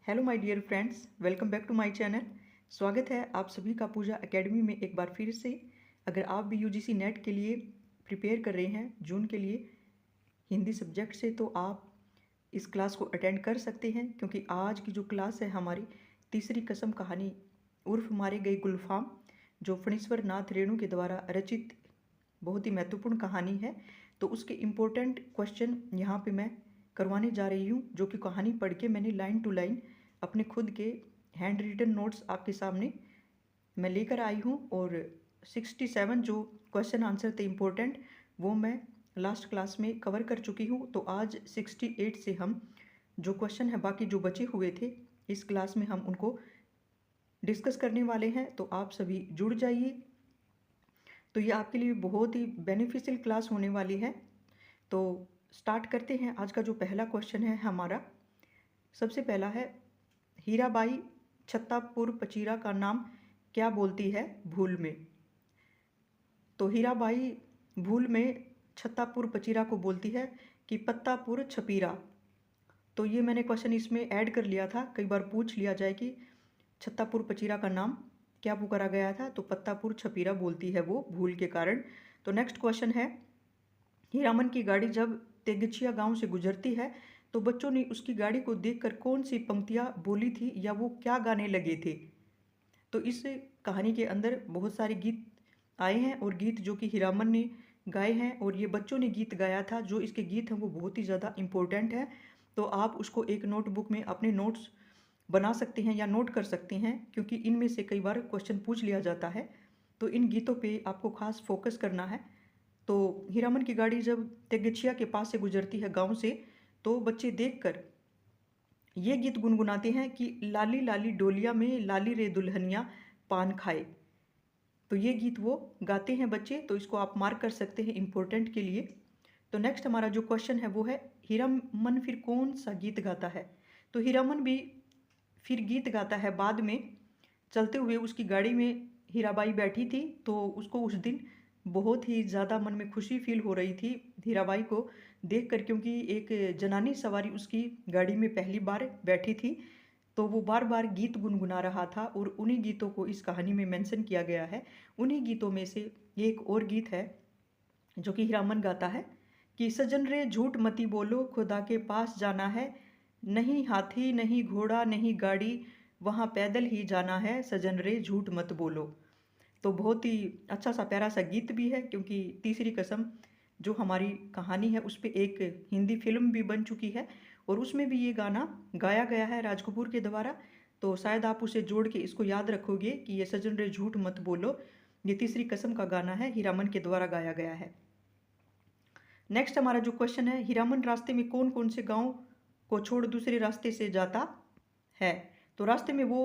Hello my dear friends, welcome back to my channel. स्वागत है आप सभी का पूजा एकेडमी में एक बार फिर से। अगर आप भी यूजीसी नेट के लिए प्रिपेयर कर रहे हैं जून के लिए हिंदी सब्जेक्ट से, तो आप इस क्लास को अटेंड कर सकते हैं, क्योंकि आज की जो क्लास है हमारी तीसरी कसम कहानी उर्फ मारे गए गुलफाम, जो फणीश्वर नाथ रेणु के द्वारा रचित बहुत ही महत्वपूर्ण कहानी है। तो उसके इम्पोर्टेंट क्वेश्चन यहाँ पे मैं करवाने जा रही हूँ, जो कि कहानी पढ़ के मैंने लाइन टू लाइन अपने खुद के हैंड रिटन नोट्स आपके सामने मैं लेकर आई हूँ। और 67 जो क्वेश्चन आंसर थे इम्पोर्टेंट, वो मैं लास्ट क्लास में कवर कर चुकी हूँ। तो आज 68 से हम जो क्वेश्चन है बाकी जो बचे हुए थे इस क्लास में हम उनको डिस्कस करने वाले हैं। तो आप सभी जुड़ जाइए। तो ये आपके लिए बहुत ही बेनिफिशियल क्लास होने वाली है। तो स्टार्ट करते हैं। आज का जो पहला क्वेश्चन है हमारा, सबसे पहला है, हीराबाई छत्तापुर पचीरा का नाम क्या बोलती है भूल में? तो हीराबाई भूल में छत्तापुर पचीरा को बोलती है कि पत्तापुर छपीरा। तो ये मैंने क्वेश्चन इसमें ऐड कर लिया था, कई बार पूछ लिया जाए कि छत्तापुर पचीरा का नाम क्या पुकारा गया था, तो पत्तापुर छपीरा बोलती है वो भूल के कारण। तो नेक्स्ट क्वेश्चन है, हीरामन की गाड़ी जब तेगछिया गांव से गुजरती है तो बच्चों ने उसकी गाड़ी को देखकर कौन सी पंक्तियां बोली थी या वो क्या गाने लगे थे? तो इस कहानी के अंदर बहुत सारे गीत आए हैं और गीत जो कि हीरामन ने गाए हैं और ये बच्चों ने गीत गाया था। जो इसके गीत हैं वो बहुत ही ज़्यादा इम्पोर्टेंट है। तो आप उसको एक नोटबुक में अपने नोट्स बना सकते हैं या नोट कर सकते हैं, क्योंकि इनमें से कई बार क्वेश्चन पूछ लिया जाता है। तो इन गीतों पे आपको खास फोकस करना है। तो हीरामन की गाड़ी जब तेगछिया के पास से गुजरती है गांव से, तो बच्चे देखकर ये गीत गुनगुनाते हैं कि लाली लाली डोलिया में लाली रे दुल्हनिया पान खाए। तो ये गीत वो गाते हैं बच्चे, तो इसको आप मार्क कर सकते हैं इम्पोर्टेंट के लिए। तो नेक्स्ट हमारा जो क्वेश्चन है वो है, हीरामन फिर कौन सा गीत गाता है? तो हीरामन भी फिर गीत गाता है बाद में। चलते हुए उसकी गाड़ी में हीराबाई बैठी थी, तो उसको उस दिन बहुत ही ज़्यादा मन में खुशी फील हो रही थी हीराबाई को देखकर, क्योंकि एक जनानी सवारी उसकी गाड़ी में पहली बार बैठी थी। तो वो बार बार गीत गुनगुना रहा था और उन्हीं गीतों को इस कहानी में मेंशन किया गया है। उन्हीं गीतों में से एक और गीत है जो कि हीरामन गाता है कि सजन रे झूठ मती बोलो, खुदा के पास जाना है, नहीं हाथी नहीं घोड़ा नहीं गाड़ी, वहाँ पैदल ही जाना है, सजन रे झूठ मत बोलो। तो बहुत ही अच्छा सा प्यारा सा गीत भी है, क्योंकि तीसरी कसम जो हमारी कहानी है उस पर एक हिंदी फिल्म भी बन चुकी है और उसमें भी ये गाना गाया गया है राज कपूर के द्वारा। तो शायद आप उसे जोड़ के इसको याद रखोगे कि ये सजन रे झूठ मत बोलो ये तीसरी कसम का गाना है, हीरामन के द्वारा गाया गया है। नेक्स्ट हमारा जो क्वेश्चन है, हीरामन रास्ते में कौन कौन से गांव को छोड़ दूसरे रास्ते से जाता है? तो रास्ते में वो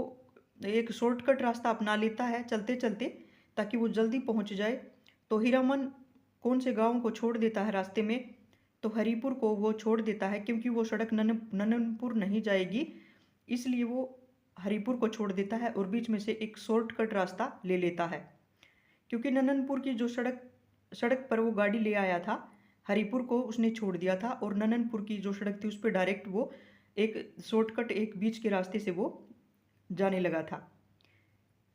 एक शॉर्टकट रास्ता अपना लेता है चलते चलते, ताकि वो जल्दी पहुंच जाए। तो हीरामन कौन से गांव को छोड़ देता है रास्ते में? तो हरिपुर को वो छोड़ देता है, क्योंकि वो सड़क नननपुर नहीं जाएगी, इसलिए वो हरिपुर को छोड़ देता है और बीच में से एक शॉर्टकट रास्ता ले लेता है। क्योंकि नननपुर की जो सड़क पर वो गाड़ी ले आया था, हरिपुर को उसने छोड़ दिया था और नननपुर की जो सड़क थी उस पर डायरेक्ट वो एक शॉर्टकट एक बीच के रास्ते से वो जाने लगा था।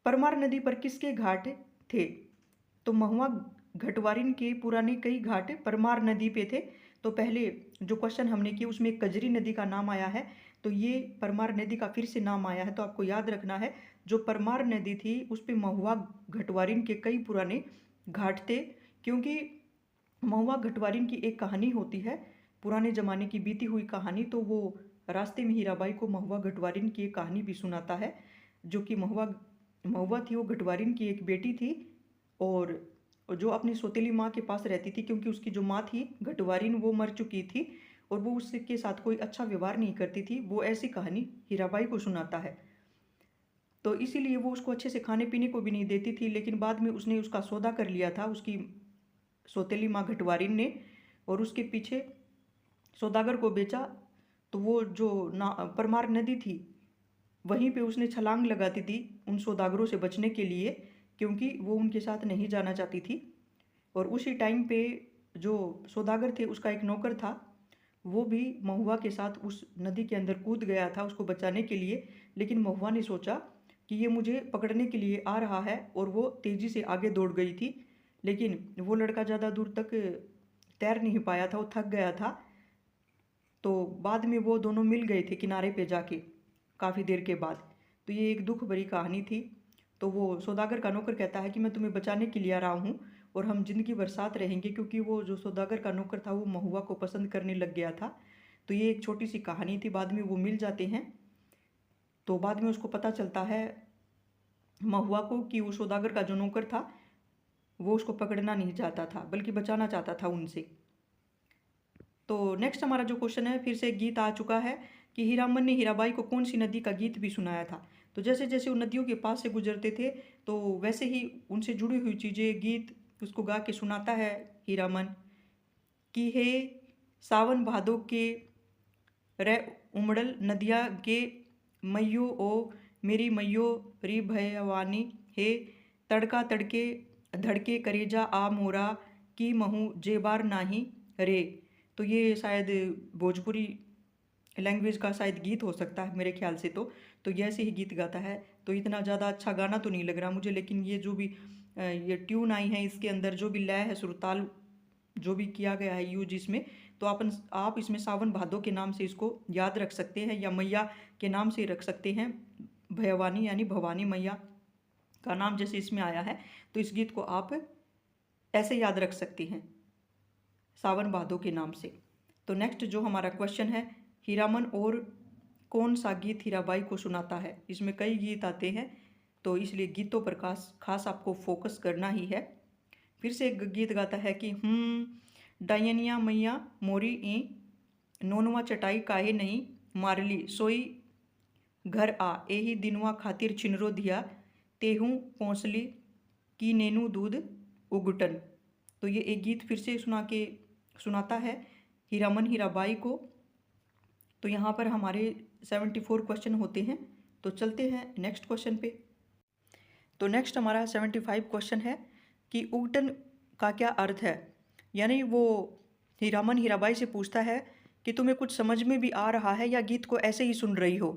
परमार नदी पर किसके घाट थे? तो महुआ घटवारिन के पुराने कई घाट परमार नदी पे थे। तो पहले जो क्वेश्चन हमने किया उसमें कजरी नदी का नाम आया है, तो ये परमार नदी का फिर से नाम आया है। तो आपको याद रखना है, जो परमार नदी थी उस पर महुआ घटवारिन के कई पुराने घाट थे, क्योंकि महुआ घटवारिन की एक कहानी होती है, पुराने ज़माने की बीती हुई कहानी। तो वो रास्ते में हीराबाई को महुआ घटवारिन की एक कहानी भी सुनाता है, जो कि महुआ थी वो घटवारिन की एक बेटी थी और जो अपनी सौतेली माँ के पास रहती थी, क्योंकि उसकी जो माँ थी घटवारिन वो मर चुकी थी और वो उसके साथ कोई अच्छा व्यवहार नहीं करती थी। वो ऐसी कहानी हीराबाई को सुनाता है, तो इसीलिए वो उसको अच्छे से खाने पीने को भी नहीं देती थी। लेकिन बाद में उसने उसका सौदा कर लिया था उसकी सौतेली माँ घटवारिन ने, और उसके पीछे सौदागर को बेचा। तो वो जो परमार नदी थी वहीं पे उसने छलांग लगाती थी उन सौदागरों से बचने के लिए, क्योंकि वो उनके साथ नहीं जाना चाहती थी। और उसी टाइम पे जो सौदागर थे उसका एक नौकर था, वो भी महुआ के साथ उस नदी के अंदर कूद गया था उसको बचाने के लिए, लेकिन महुआ ने सोचा कि ये मुझे पकड़ने के लिए आ रहा है और वो तेज़ी से आगे दौड़ गई थी। लेकिन वो लड़का ज़्यादा दूर तक तैर नहीं पाया था, वो थक गया था। तो बाद में वो दोनों मिल गए थे किनारे पे जाके काफ़ी देर के बाद। तो ये एक दुख भरी कहानी थी। तो वो सौदागर का नौकर कहता है कि मैं तुम्हें बचाने के लिए आ रहा हूँ और हम ज़िंदगी भर साथ रहेंगे, क्योंकि वो जो सौदागर का नौकर था वो महुआ को पसंद करने लग गया था। तो ये एक छोटी सी कहानी थी। बाद में वो मिल जाते हैं। तो बाद में उसको पता चलता है महुआ को कि वो सौदागर का जो नौकर था वो उसको पकड़ना नहीं चाहता था बल्कि बचाना चाहता था उनसे। तो नेक्स्ट हमारा जो क्वेश्चन है, फिर से एक गीत आ चुका है कि हीरामन ने हीराबाई को कौन सी नदी का गीत भी सुनाया था। तो जैसे जैसे वो नदियों के पास से गुजरते थे तो वैसे ही उनसे जुड़ी हुई चीज़ें गीत उसको गा के सुनाता है हीरामन कि हे सावन भादो के रे उमड़ल नदिया के मैयो ओ मेरी मैयो री भयवानी, हे तड़का तड़के धड़के करेजा आ मोरा की महू जेबार नाही रे। तो ये शायद भोजपुरी लैंग्वेज का शायद गीत हो सकता है मेरे ख्याल से। तो ये ऐसे ही गीत गाता है। तो इतना ज़्यादा अच्छा गाना तो नहीं लग रहा मुझे, लेकिन ये जो भी ये ट्यून आई है इसके अंदर जो भी लय है सुरताल जो भी किया गया है यूज इसमें, तो आप इसमें सावन भादो के नाम से इसको याद रख सकते हैं या मैया के नाम से रख सकते हैं। भयवानी यानी भवानी मैया का नाम जैसे इसमें आया है, तो इस गीत को आप ऐसे याद रख सकते हैं सावन भादो के नाम से। तो नेक्स्ट जो हमारा क्वेश्चन है, हीरामन और कौन सा गीत हीराबाई को सुनाता है। इसमें कई गीत आते हैं तो इसलिए गीतों पर खास आपको फोकस करना ही है। फिर से एक गीत गाता है कि डायनिया मैया मोरी ई नोनवा चटाई काहे नहीं मारली सोई घर आ एही दिनवा खातिर छिनरो दिया तेहू पौंसली की नेनू दूध उगटन। तो ये एक गीत फिर से सुनाता है हीरामन हीराबाई को। तो यहाँ पर हमारे 74 क्वेश्चन होते हैं। तो चलते हैं नेक्स्ट क्वेश्चन पे। तो नेक्स्ट हमारा 75 क्वेश्चन है कि उगटन का क्या अर्थ है। यानी वो हीरामन हीराबाई से पूछता है कि तुम्हें कुछ समझ में भी आ रहा है या गीत को ऐसे ही सुन रही हो।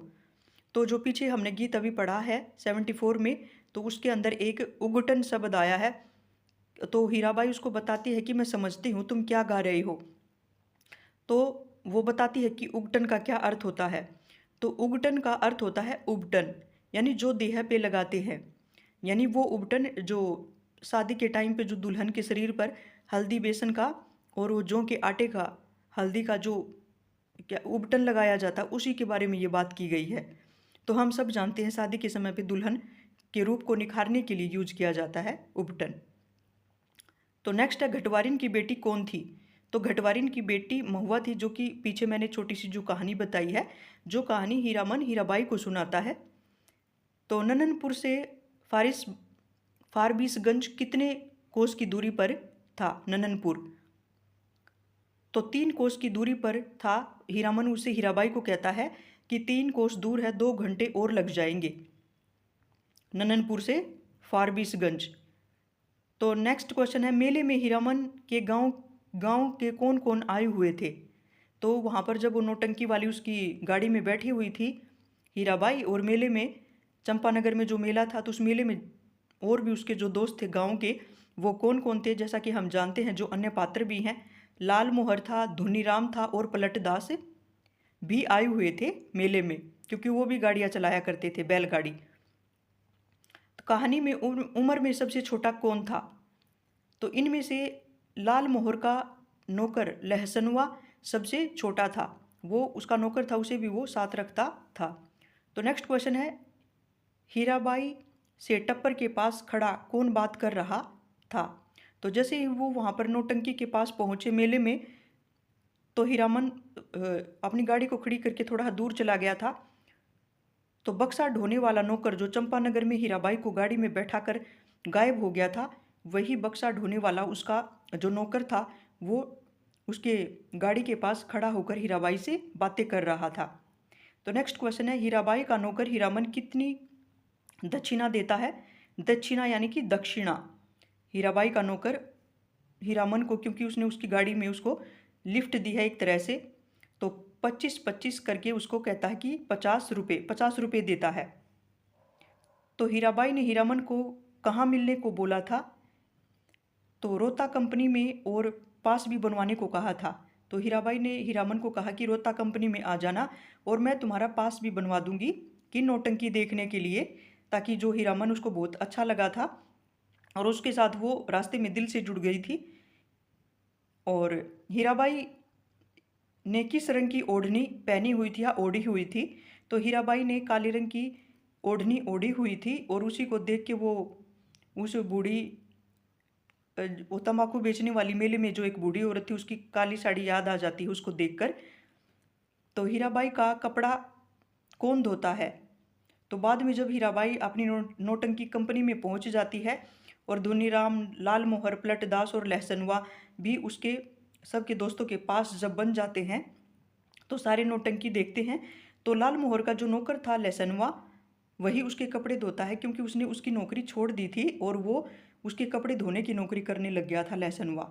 तो जो पीछे हमने गीत अभी पढ़ा है 74 में, तो उसके अंदर एक उगटन शब्द आया है। तो हीराबाई उसको बताती है कि मैं समझती हूँ तुम क्या गा रही हो। तो वो बताती है कि उगटन का क्या अर्थ होता है। तो उगटन का अर्थ होता है उबटन, यानी जो देह पे लगाते हैं। यानी वो उबटन जो शादी के टाइम पे जो दुल्हन के शरीर पर हल्दी बेसन का और वो जौ के आटे का हल्दी का जो क्या उबटन लगाया जाता, उसी के बारे में ये बात की गई है। तो हम सब जानते हैं शादी के समय पे दुल्हन के रूप को निखारने के लिए यूज किया जाता है उबटन। तो नेक्स्ट है घटवारिन की बेटी कौन थी। तो घटवारिन की बेटी महुआ थी, जो कि पीछे मैंने छोटी सी जो कहानी बताई है, जो कहानी हीरामन हीराबाई को सुनाता है। तो नननपुर से फारबिसगंज कितने कोस की दूरी पर था नननपुर। तो 3 कोस की दूरी पर था। हीरामन उसे हीराबाई को कहता है कि 3 कोस दूर है, 2 घंटे और लग जाएंगे नननपुर से फारबिसगंज। तो नेक्स्ट क्वेश्चन है मेले में हीरामन के गांव के कौन कौन आए हुए थे। तो वहाँ पर जब वो नौटंकी वाली उसकी गाड़ी में बैठी हुई थी हीराबाई, और मेले में चंपानगर में जो मेला था, तो उस मेले में और भी उसके जो दोस्त थे गांव के, वो कौन कौन थे। जैसा कि हम जानते हैं जो अन्य पात्र भी हैं, लाल मोहर था, धुनीराम था और पलटदास भी आए हुए थे मेले में, क्योंकि वो भी गाड़ियाँ चलाया करते थे, बैलगाड़ी। तो कहानी में उम्र में सबसे छोटा कौन था। तो इनमें से लाल मोहर का नौकर लहसनुआ सबसे छोटा था, वो उसका नौकर था, उसे भी वो साथ रखता था। तो नेक्स्ट क्वेश्चन है हीराबाई से टप्पर के पास खड़ा कौन बात कर रहा था। तो जैसे ही वो वहाँ पर नौटंकी के पास पहुँचे मेले में, तो हीरामन अपनी गाड़ी को खड़ी करके थोड़ा दूर चला गया था। तो बक्सा ढोने वाला नौकर जो चंपानगर में हीराबाई को गाड़ी में बैठाकर गायब हो गया था, वही बक्सा ढोने वाला उसका जो नौकर था, वो उसके गाड़ी के पास खड़ा होकर हीराबाई से बातें कर रहा था। तो नेक्स्ट क्वेश्चन है हीराबाई का नौकर हीरामन कितनी दक्षिणा देता है। दक्षिणा यानी कि दक्षिणा। हीराबाई का नौकर हीरामन को, क्योंकि उसने उसकी गाड़ी में उसको लिफ्ट दी है एक तरह से, 25-25 करके उसको कहता है कि 50 रुपये देता है। तो हीराबाई ने हीरामन को कहाँ मिलने को बोला था? तो रोहता कंपनी में, और पास भी बनवाने को कहा था। तो हीराबाई ने हीरामन को कहा कि रोहता कंपनी में आ जाना और मैं तुम्हारा पास भी बनवा दूंगी कि नौटंकी देखने के लिए, ताकि जो हीरामन उसको बहुत अच्छा लगा था और उसके साथ वो रास्ते में दिल से जुड़ गई थी। और हीराबाई ने किस रंग की ओढ़नी पहनी हुई थी या ओढ़ी हुई थी? तो हीराबाई ने काले रंग की ओढ़नी ओढ़ी हुई थी और उसी को देख के वो उस बूढ़ी वो तंबाकू बेचने वाली मेले में जो एक बूढ़ी औरत थी उसकी काली साड़ी याद आ जाती है उसको देखकर। तो हीराबाई का कपड़ा कौन धोता है? तो बाद में जब हीराबाई अपनी नौटंकी कंपनी में पहुंच जाती है और धोनीराम, लाल मोहर, पलटदास और लहसनवा भी उसके सबके दोस्तों के पास जब बन जाते हैं तो सारे नौटंकी देखते हैं। तो लाल मोहर का जो नौकर था लहसनवा, वही उसके कपड़े धोता है, क्योंकि उसने उसकी नौकरी छोड़ दी थी और वो उसके कपड़े धोने की नौकरी करने लग गया था लहसनवा।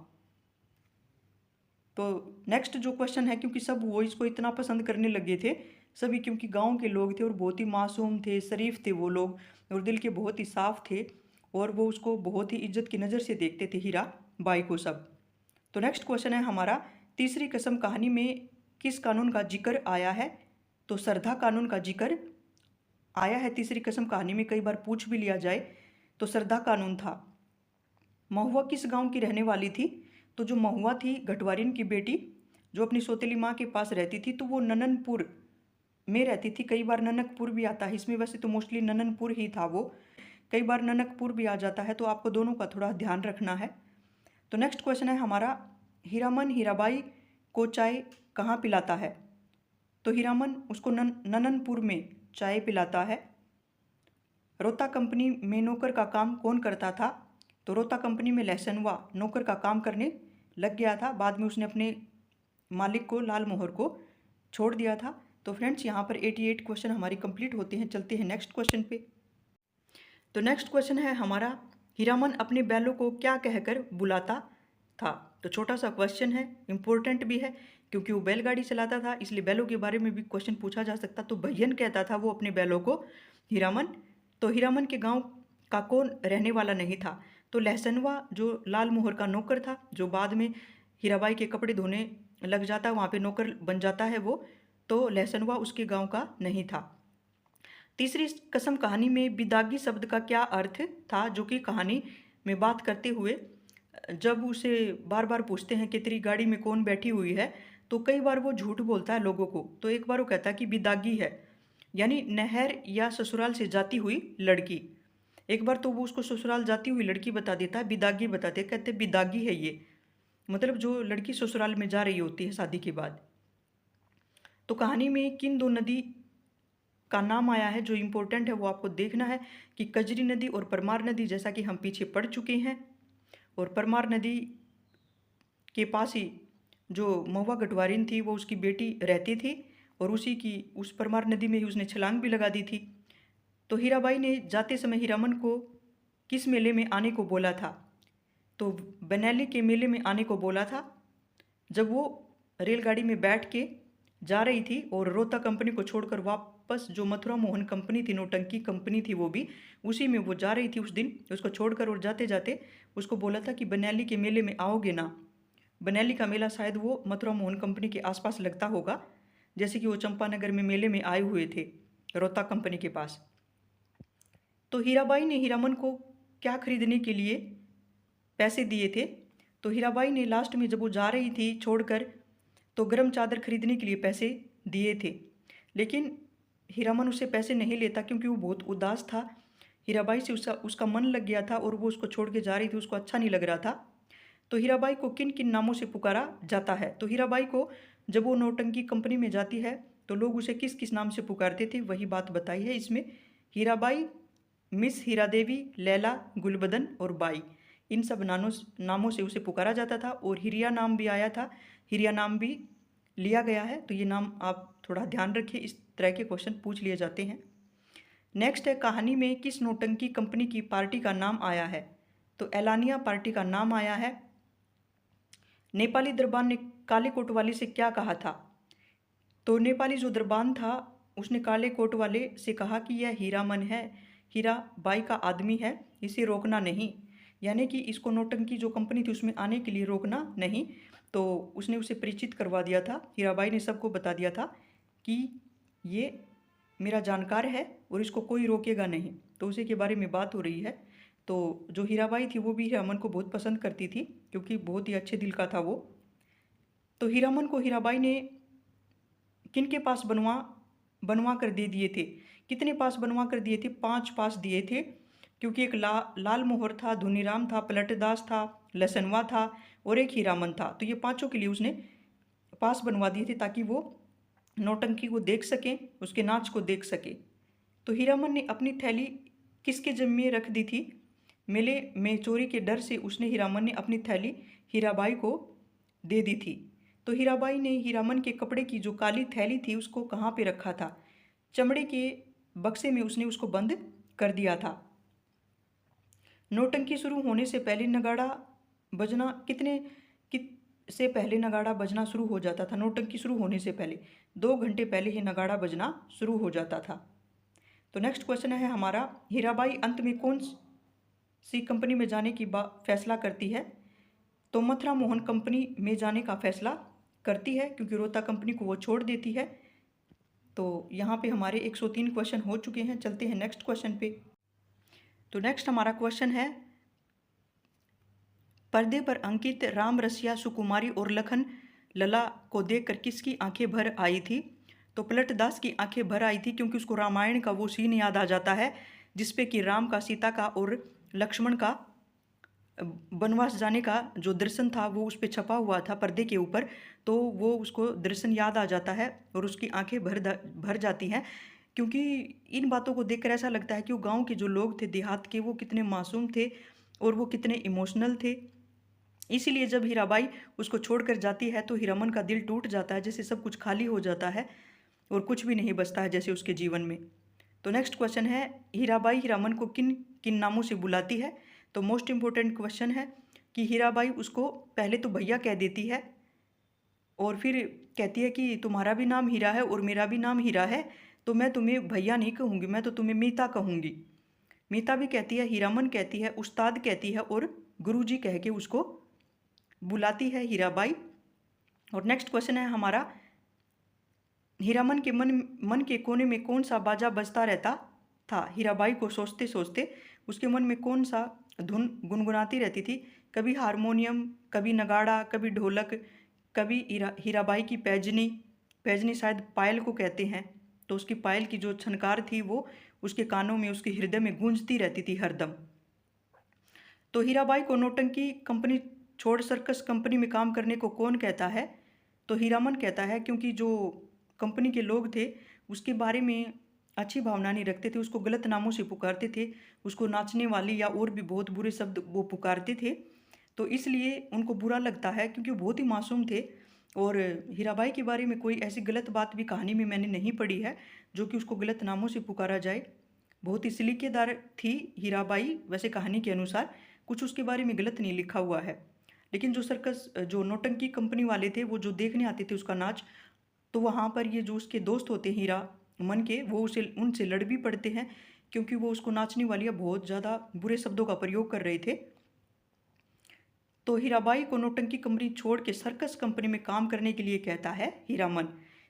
तो नेक्स्ट जो क्वेश्चन है, क्योंकि सब वो इसको इतना पसंद करने लगे थे सभी, क्योंकि गांव के लोग थे और बहुत ही मासूम थे, शरीफ थे वो लोग और दिल के बहुत ही साफ थे और वो उसको बहुत ही इज्जत की नज़र से देखते थे हीरा बाई को सब। तो नेक्स्ट क्वेश्चन है हमारा, तीसरी कसम कहानी में किस कानून का जिक्र आया है? तो सरधा कानून का जिक्र आया है तीसरी कसम कहानी में, कई बार पूछ भी लिया जाए। तो सरधा कानून था। महुआ किस गांव की रहने वाली थी? तो जो महुआ थी घटवारिन की बेटी, जो अपनी सौतेली माँ के पास रहती थी, तो वो नननपुर में रहती थी। कई बार ननकपुर भी आता है इसमें, वैसे तो मोस्टली नननपुर ही था वो, कई बार ननकपुर भी आ जाता है, तो आपको दोनों का थोड़ा ध्यान रखना है। तो नेक्स्ट क्वेश्चन है हमारा, हीरामन हीराबाई को चाय कहाँ पिलाता है? तो हीरामन उसको नननपुर में चाय पिलाता है। रोहता कंपनी में नौकर का काम कौन करता था? तो रोहता कंपनी में लहसनवा नौकर का काम करने लग गया था, बाद में उसने अपने मालिक को, लाल मोहर को छोड़ दिया था। तो फ्रेंड्स यहाँ पर 88 क्वेश्चन हमारी कंप्लीट होते हैं। चलते हैं नेक्स्ट क्वेश्चन पे। तो नेक्स्ट क्वेश्चन है हमारा, हीरामन अपने बैलों को क्या कहकर बुलाता था? तो छोटा सा क्वेश्चन है, इंपॉर्टेंट भी है, क्योंकि वो बैलगाड़ी चलाता था इसलिए बैलों के बारे में भी क्वेश्चन पूछा जा सकता। तो भैयन कहता था वो अपने बैलों को हीरामन। तो हीरामन के गांव का कौन रहने वाला नहीं था? तो लहसनवा जो लाल मोहर का नौकर था, जो बाद में हीराबाई के कपड़े धोने लग जाता, वहाँ पे नौकर बन जाता है वो, तो लहसनवा उसके गांव का नहीं था। तीसरी कसम कहानी में बिदागी शब्द का क्या अर्थ था? जो कि कहानी में बात करते हुए जब उसे बार बार पूछते हैं कि तेरी गाड़ी में कौन बैठी हुई है, तो कई बार वो झूठ बोलता है लोगों को। तो एक बार वो कहता है कि बिदागी है, यानी नहर या ससुराल से जाती हुई लड़की। एक बार तो वो उसको ससुराल जाती हुई लड़की बता देता है, बिदागी बताते, कहते बिदागी है ये, मतलब जो लड़की ससुराल में जा रही होती है शादी के बाद। तो कहानी में किन दो नदी का नाम आया है? जो इम्पोर्टेंट है वो आपको देखना है कि कजरी नदी और परमार नदी, जैसा कि हम पीछे पढ़ चुके हैं। और परमार नदी के पास ही जो महुआ गटवारिन थी वो उसकी बेटी रहती थी और उसी की उस परमार नदी में ही उसने छलांग भी लगा दी थी। तो हीराबाई ने जाते समय हीरामन को किस मेले में आने को बोला था? तो बनैली के मेले में आने को बोला था, जब वो रेलगाड़ी में बैठ के जा रही थी और रोहता कंपनी को छोड़कर वापस जो मथुरा मोहन कंपनी थी, नौटंकी कंपनी थी, वो भी उसी में वो जा रही थी उस दिन उसको छोड़कर। और जाते जाते उसको बोला था कि बनैली के मेले में आओगे ना। बनैली का मेला शायद वो मथुरा मोहन कंपनी के आसपास लगता होगा, जैसे कि वो चंपानगर में मेले में आए हुए थे रोहता कंपनी के पास। तो हीराबाई ने हीरामन को क्या खरीदने के लिए पैसे दिए थे? तो हीराबाई ने लास्ट में जब वो जा रही थी छोड़कर, तो गर्म चादर खरीदने के लिए पैसे दिए थे, लेकिन हीरामन उससे पैसे नहीं लेता क्योंकि वो बहुत उदास था। हीराबाई से उसका मन लग गया था और वो उसको छोड़ के जा रही थी, उसको अच्छा नहीं लग रहा था। तो हीराबाई को किन किन नामों से पुकारा जाता है? तो हीराबाई को जब वो नौटंकी कंपनी में जाती है तो लोग उसे किस किस नाम से पुकारते थे, वही बात बताई है इसमें। हीराबाई, मिस हीरा देवी, लैला, गुलबदन और बाई, इन सब नामों से उसे पुकारा जाता था। और हिरिया नाम भी आया था, हिरिया नाम भी लिया गया है। तो ये नाम आप थोड़ा ध्यान रखिए, इस तरह के क्वेश्चन पूछ लिए जाते हैं। नेक्स्ट है, कहानी में किस नौटंकी कंपनी की पार्टी का नाम आया है? तो एलानिया पार्टी का नाम आया है। नेपाली दरबार ने काले कोटवाली से क्या कहा था? तो नेपाली जो दरबान था उसने काले कोट वाले से कहा कि यह हीरामन है, हीराबाई का आदमी है, इसे रोकना नहीं, यानी कि इसको नौटंकी जो कंपनी थी उसमें आने के लिए रोकना नहीं। तो उसने उसे परिचित करवा दिया था, हीराबाई ने सबको बता दिया था कि ये मेरा जानकार है और इसको कोई रोकेगा नहीं। तो उसी के बारे में बात हो रही है। तो जो हीराबाई थी वो भी हीरामन को बहुत पसंद करती थी क्योंकि बहुत ही अच्छे दिल का था वो। तो हीरामन को हीराबाई ने किन के पास बनवा बनवा कर दे दिए थे? कितने पास बनवा कर दिए थे? 5 पास दिए थे, क्योंकि एक लाल मोहर था, धुनीराम था, पलटदास था, लसनवा था और एक हीरामन था। तो ये पांचों के लिए उसने पास बनवा दिए थे ताकि वो नौटंकी को देख सकें, उसके नाच को देख सके। तो हीरामन ने अपनी थैली किसके जिम्मे रख दी थी? मेले में चोरी के डर से उसने हीरामन ने अपनी थैली हीराबाई को दे दी थी। तो हीराबाई ने हीरामन के कपड़े की जो काली थैली थी उसको कहाँ पे रखा था? चमड़े के बक्से में उसने उसको बंद कर दिया था। नौटंकी शुरू होने से पहले नगाड़ा बजना से पहले नगाड़ा बजना शुरू हो जाता था? नौटंकी शुरू होने से पहले 2 घंटे पहले ही नगाड़ा बजना शुरू हो जाता था। तो नेक्स्ट क्वेश्चन है हमारा, हीराबाई अंत में कौन सी कंपनी में जाने की फैसला करती है? तो मथुरा मोहन कंपनी में जाने का फैसला करती है क्योंकि रोहता कंपनी को वो छोड़ देती है। तो यहाँ पे हमारे 103 क्वेश्चन हो चुके हैं। चलते हैं नेक्स्ट क्वेश्चन पे। तो नेक्स्ट हमारा क्वेश्चन है, पर्दे पर अंकित राम रसिया सुकुमारी और लखन लला को देखकर किसकी आंखें भर आई थी? तो पलटदास की आंखें भर आई थी क्योंकि उसको रामायण का वो सीन याद आ जाता है जिसपे कि राम का, सीता का और लक्ष्मण का वनवास जाने का जो दर्शन था वो उस पर छपा हुआ था पर्दे के ऊपर। तो वो उसको दर्शन याद आ जाता है और उसकी आंखें भर जाती हैं, क्योंकि इन बातों को देखकर ऐसा लगता है कि वो गांव के जो लोग थे देहात के वो कितने मासूम थे और वो कितने इमोशनल थे। इसीलिए जब हीराबाई उसको छोड़कर जाती है तो हीरामन का दिल टूट जाता है, जैसे सब कुछ खाली हो जाता है और कुछ भी नहीं बचता है जैसे उसके जीवन में। तो नेक्स्ट क्वेश्चन है, हीराबाई हीरामन को किन किन नामों से बुलाती है? तो मोस्ट इम्पोर्टेंट क्वेश्चन है कि हीराबाई उसको पहले तो भैया कह देती है और फिर कहती है कि तुम्हारा भी नाम हीरा है और मेरा भी नाम हीरा है, तो मैं तुम्हें भैया नहीं कहूँगी, मैं तो तुम्हें मीता कहूँगी। मीता भी कहती है, हीरामन कहती है, उस्ताद कहती है और गुरुजी कह के उसको बुलाती है हीराबाई। और नेक्स्ट क्वेश्चन है हमारा, हीरामन के मन के कोने में कौन सा बाजा बजता रहता था? हीराबाई को सोचते सोचते उसके मन में कौन सा धुन गुनगुनाती रहती थी? कभी हारमोनियम, कभी नगाड़ा, कभी ढोलक, कभी हीराबाई की पैजनी। पैजनी शायद पायल को कहते हैं। तो उसकी पायल की जो छनकार थी वो उसके कानों में, उसके हृदय में गूंजती रहती थी हरदम। तो हीराबाई को नौटंकी कंपनी छोड़ सर्कस कंपनी में काम करने को कौन कहता है? तो हीरामन कहता है, क्योंकि जो कंपनी के लोग थे उसके बारे में अच्छी भावना नहीं रखते थे, उसको गलत नामों से पुकारते थे, उसको नाचने वाली या और भी बहुत बुरे शब्द वो पुकारते थे। तो इसलिए उनको बुरा लगता है क्योंकि वो बहुत ही मासूम थे। और हीराबाई के बारे में कोई ऐसी गलत बात भी कहानी में मैंने नहीं पढ़ी है जो कि उसको गलत नामों से पुकारा जाए। बहुत ही सलीकेदार थी हीराबाई वैसे कहानी के अनुसार, कुछ उसके बारे में गलत नहीं लिखा हुआ है। लेकिन जो सर्कस, जो नौटंकी कंपनी वाले थे वो जो देखने आते थे उसका नाच, तो वहाँ पर ये जो उसके दोस्त होते हैं हीरा मन के, वो उनसे लड़ भी पड़ते हैं क्योंकि वो उसको नाचने वाली बहुत ज़्यादा बुरे शब्दों का प्रयोग कर रहे थे। तो हीराबाई को नौटंकी कंपनी छोड़ के सर्कस कंपनी में काम करने के लिए कहता है हीरामन,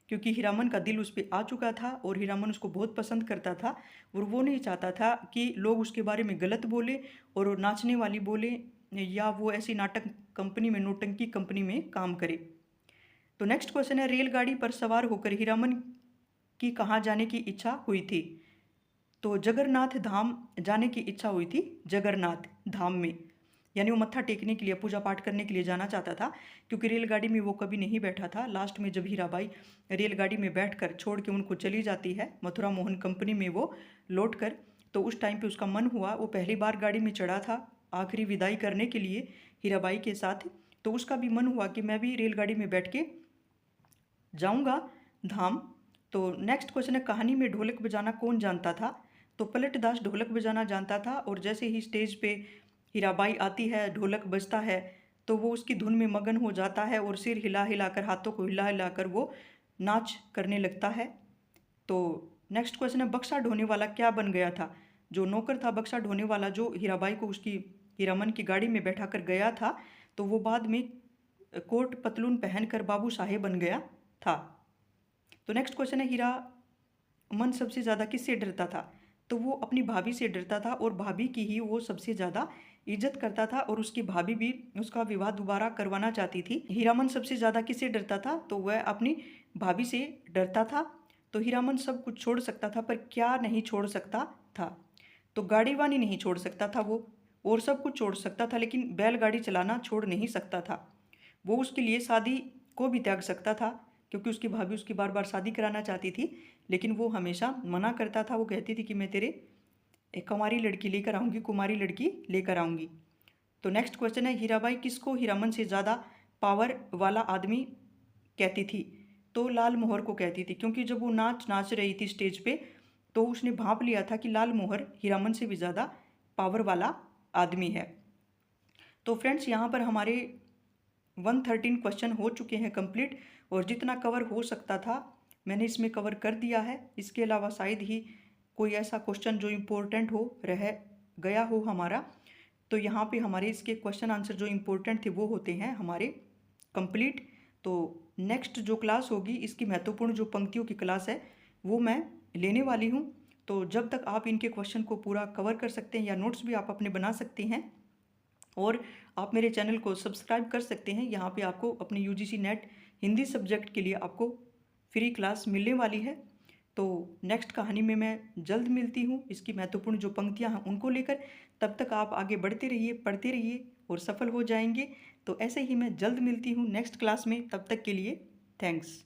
क्योंकि हीरामन का दिल उस पर आ चुका था और हीरामन उसको बहुत पसंद करता था और वो नहीं चाहता था कि लोग उसके बारे में गलत बोले और वो नाचने वाली बोले या वो ऐसी नाटक कंपनी में, नौटंकी कंपनी में काम करे। तो नेक्स्ट क्वेश्चन है, रेलगाड़ी पर सवार होकर हीरामन की कहाँ जाने की इच्छा हुई थी? तो जगन्नाथ धाम जाने की इच्छा हुई थी, जगन्नाथ धाम में, यानी वो मत्था टेकने के लिए, पूजा पाठ करने के लिए जाना चाहता था क्योंकि रेलगाड़ी में वो कभी नहीं बैठा था। लास्ट में जब हीराबाई रेलगाड़ी में बैठकर छोड़ के उनको चली जाती है मथुरा मोहन कंपनी में वो लौट कर, तो उस टाइम पे उसका मन हुआ, वो पहली बार गाड़ी में चढ़ा था आखिरी विदाई करने के लिए हीराबाई के साथ, तो उसका भी मन हुआ कि मैं भी रेलगाड़ी में बैठ के जाऊँगा धाम। तो नेक्स्ट क्वेश्चन है, कहानी में ढोलक बजाना कौन जानता था? तो पलटदास ढोलक बजाना जानता था और जैसे ही स्टेज पे हीराबाई आती है, ढोलक बजता है, तो वो उसकी धुन में मगन हो जाता है और सिर हिला हिलाकर, हाथों को हिला हिलाकर वो नाच करने लगता है। तो नेक्स्ट क्वेश्चन है, बक्सा ढोने वाला क्या बन गया था? जो नौकर था बक्सा ढोने वाला, जो हीराबाई को उसकी हीरामन की गाड़ी में बैठा कर गया था, तो वो बाद में कोट पतलून पहनकर बाबू साहेब बन गया था। तो नेक्स्ट क्वेश्चन है, हीरा मन सबसे ज़्यादा किससे डरता था? तो वो अपनी भाभी से डरता था और भाभी की ही वो सबसे ज़्यादा इज्जत करता था और उसकी भाभी भी उसका विवाह दोबारा करवाना चाहती थी। हीरामन सबसे ज़्यादा किससे डरता था? तो वह अपनी भाभी से डरता था। तो हीरामन सब कुछ छोड़ सकता था, पर क्या नहीं छोड़ सकता था? तो गाड़ी वानी नहीं छोड़ सकता था वो, और सब कुछ छोड़ सकता था, लेकिन बैलगाड़ी चलाना छोड़ नहीं सकता था। वो उसके लिए शादी को भी त्याग सकता था, क्योंकि उसकी भाभी उसकी बार बार शादी कराना चाहती थी, लेकिन वो हमेशा मना करता था। वो कहती थी कि मैं तेरे एक कुंवारी लड़की लेकर आऊँगी, कुमारी लड़की लेकर आऊँगी। तो नेक्स्ट क्वेश्चन है, हीराबाई किसको हीरामन से ज़्यादा पावर वाला आदमी कहती थी? तो लाल मोहर को कहती थी, क्योंकि जब वो नाच रही थी स्टेज पे, तो उसने भांप लिया था कि लाल मोहर हीरामन से भी ज़्यादा पावर वाला आदमी है। तो फ्रेंड्स, यहाँ पर हमारे 113 क्वेश्चन हो चुके हैं कंप्लीट, और जितना कवर हो सकता था मैंने इसमें कवर कर दिया है। इसके अलावा शायद ही कोई ऐसा क्वेश्चन जो इम्पोर्टेंट हो रह गया हो हमारा। तो यहाँ पे हमारे इसके क्वेश्चन आंसर जो इम्पोर्टेंट थे वो होते हैं हमारे कंप्लीट। तो नेक्स्ट जो क्लास होगी, इसकी महत्वपूर्ण जो पंक्तियों की क्लास है, वो मैं लेने वाली हूँ। तो जब तक आप इनके क्वेश्चन को पूरा कवर कर सकते हैं, या नोट्स भी आप अपने बना सकते हैं, और आप मेरे चैनल को सब्सक्राइब कर सकते हैं। यहाँ पे आपको अपने यूजीसी नेट हिंदी सब्जेक्ट के लिए आपको फ्री क्लास मिलने वाली है। तो नेक्स्ट कहानी में मैं जल्द मिलती हूँ, इसकी महत्वपूर्ण जो पंक्तियाँ हैं उनको लेकर। तब तक आप आगे बढ़ते रहिए, पढ़ते रहिए और सफल हो जाएंगे। तो ऐसे ही मैं जल्द मिलती हूँ नेक्स्ट क्लास में। तब तक के लिए थैंक्स।